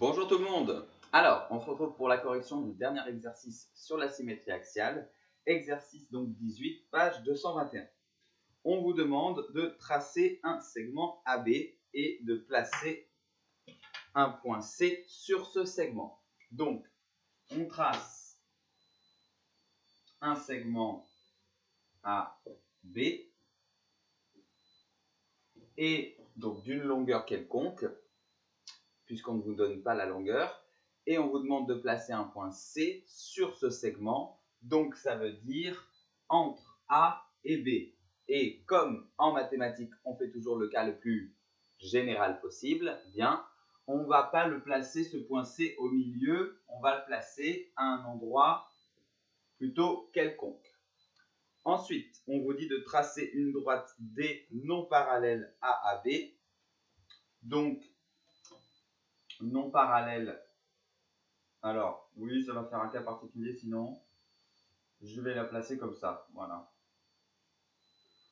Bonjour tout le monde. Alors, on se retrouve pour la correction du dernier exercice sur la symétrie axiale. Exercice donc 18, page 221. On vous demande de tracer un segment AB et de placer un point C sur ce segment. Donc, on trace un segment AB et donc d'une longueur quelconque, puisqu'on ne vous donne pas la longueur, et on vous demande de placer un point C sur ce segment, donc ça veut dire entre A et B. Et comme en mathématiques, on fait toujours le cas le plus général possible, bien, on ne va pas le placer, ce point C, au milieu, on va le placer à un endroit plutôt quelconque. Ensuite, on vous dit de tracer une droite D non parallèle à AB, donc non parallèle. Alors, oui, ça va faire un cas particulier, sinon, je vais la placer comme ça, voilà.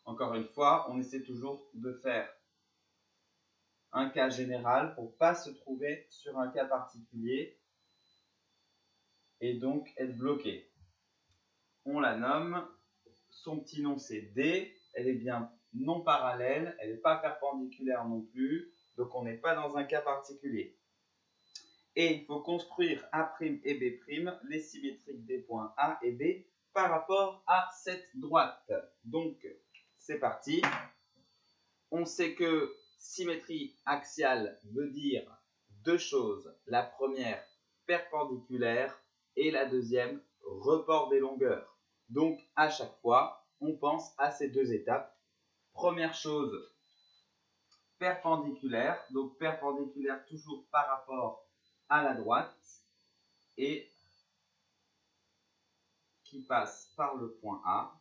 Encore une fois, on essaie toujours de faire un cas général pour ne pas se trouver sur un cas particulier et donc être bloqué. On la nomme, son petit nom c'est D, elle est bien non parallèle, elle n'est pas perpendiculaire non plus, donc on n'est pas dans un cas particulier. Et il faut construire A' et B', les symétriques des points A et B par rapport à cette droite. Donc, c'est parti. On sait que symétrie axiale veut dire deux choses. La première, perpendiculaire, et la deuxième, report des longueurs. Donc, à chaque fois, on pense à ces deux étapes. Première chose, perpendiculaire. Donc, perpendiculaire toujours par rapport à la droite et qui passe par le point A.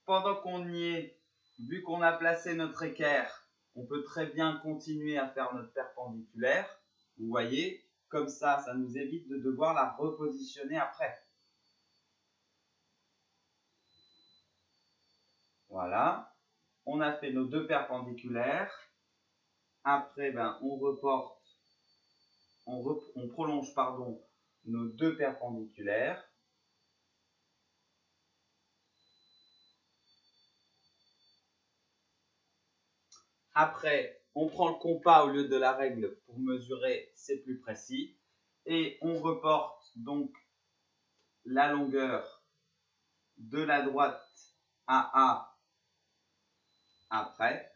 Pendant qu'on y est, vu qu'on a placé notre équerre, on peut très bien continuer à faire notre perpendiculaire. Vous voyez, comme ça nous évite de devoir la repositionner après. Voilà, on a fait nos deux perpendiculaires. Après, on prolonge nos deux perpendiculaires. Après, on prend le compas au lieu de la règle pour mesurer, c'est plus précis. Et on reporte donc la longueur de la droite à A après.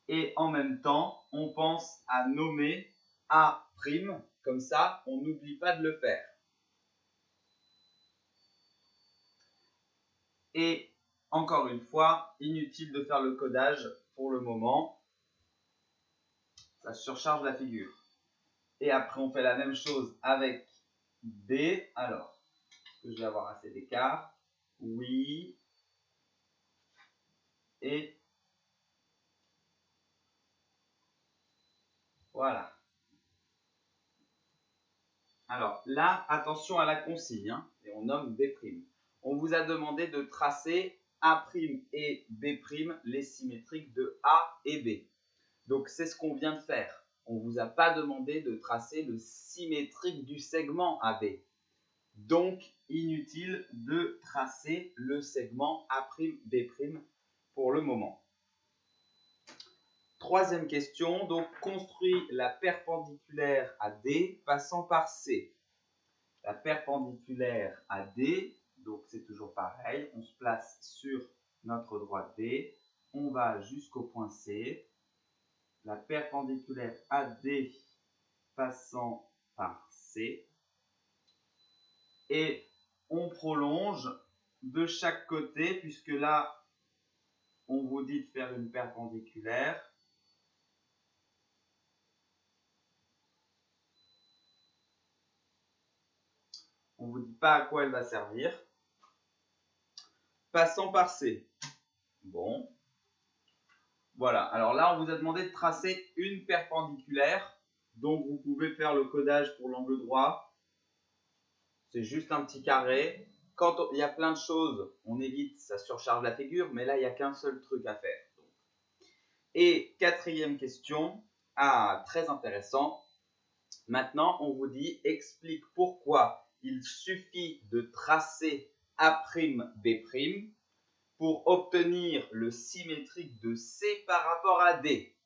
Et en même temps, on pense à nommer A', comme ça, on n'oublie pas de le faire. Et encore une fois, inutile de faire le codage pour le moment. Ça surcharge la figure. Et après, on fait la même chose avec B. Alors, est-ce que je vais avoir assez d'écart? Oui. Et voilà. Alors là, attention à la consigne, hein, et on nomme B'. On vous a demandé de tracer A' et B', les symétriques de A et B. Donc c'est ce qu'on vient de faire. On ne vous a pas demandé de tracer le symétrique du segment AB. Donc inutile de tracer le segment A'B' pour le moment. Troisième question, donc construit la perpendiculaire à D passant par C. La perpendiculaire à D, donc c'est toujours pareil, on se place sur notre droite D, on va jusqu'au point C. La perpendiculaire AD passant par C. Et on prolonge de chaque côté, puisque là, on vous dit de faire une perpendiculaire. On ne vous dit pas à quoi elle va servir. Passant par C. Bon. Voilà. Alors là, on vous a demandé de tracer une perpendiculaire. Donc, vous pouvez faire le codage pour l'angle droit. C'est juste un petit carré. Quand il y a plein de choses, on évite, ça surcharge la figure. Mais là, il n'y a qu'un seul truc à faire. Et quatrième question. Ah, très intéressant. Maintenant, on vous dit, explique pourquoi il suffit de tracer A'B' pour obtenir le symétrique de C par rapport à D.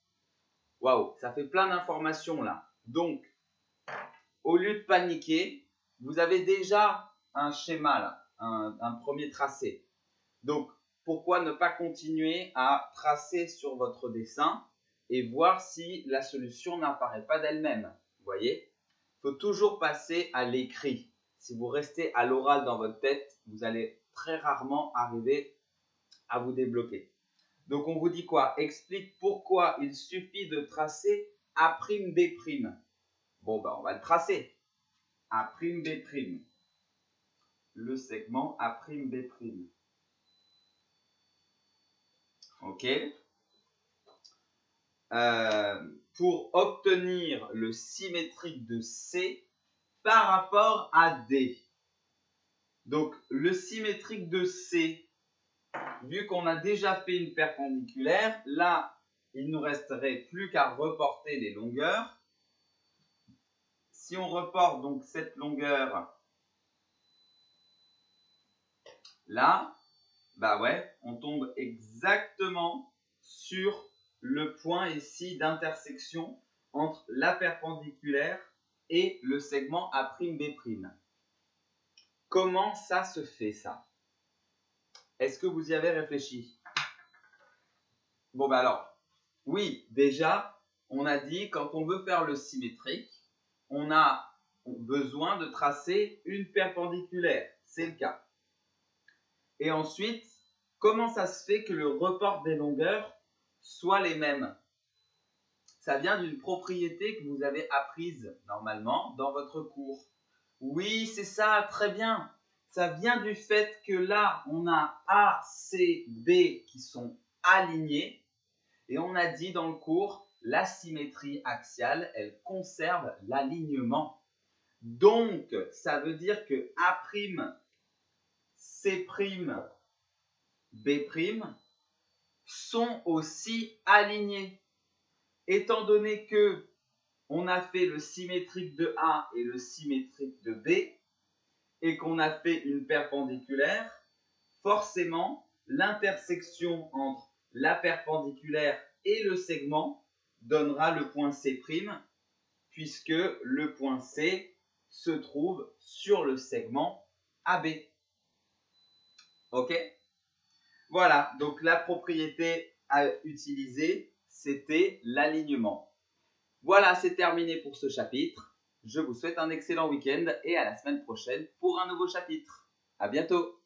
Waouh, ça fait plein d'informations là. Donc, au lieu de paniquer, vous avez déjà un schéma là, un premier tracé. Donc, pourquoi ne pas continuer à tracer sur votre dessin et voir si la solution n'apparaît pas d'elle-même. Vous voyez, il faut toujours passer à l'écrit. Si vous restez à l'oral dans votre tête, vous allez très rarement arriver à vous débloquer. Donc, on vous dit quoi? Explique pourquoi il suffit de tracer A'B'. Bon, ben, on va le tracer. A'B'. Le segment A'B'. OK. Pour obtenir le symétrique de C par rapport à D. Donc, le symétrique de C, vu qu'on a déjà fait une perpendiculaire, là, il ne nous resterait plus qu'à reporter les longueurs. Si on reporte donc cette longueur là, bah ouais, on tombe exactement sur le point ici d'intersection entre la perpendiculaire et le segment A'B'. Comment ça se fait ça? Est-ce que vous y avez réfléchi? Bon bah alors, oui, déjà, on a dit quand on veut faire le symétrique, on a besoin de tracer une perpendiculaire, c'est le cas. Et ensuite, comment ça se fait que le report des longueurs soit les mêmes? Ça vient d'une propriété que vous avez apprise normalement dans votre cours. Oui, c'est ça, très bien. Ça vient du fait que là, on a A, C, B qui sont alignés. Et on a dit dans le cours, la symétrie axiale, elle conserve l'alignement. Donc, ça veut dire que A', C', B' sont aussi alignés. Étant donné que on a fait le symétrique de A et le symétrique de B, et qu'on a fait une perpendiculaire, forcément, l'intersection entre la perpendiculaire et le segment donnera le point C', puisque le point C se trouve sur le segment AB. OK? Voilà, donc la propriété à utiliser, c'était l'alignement. Voilà, c'est terminé pour ce chapitre. Je vous souhaite un excellent week-end et à la semaine prochaine pour un nouveau chapitre. À bientôt!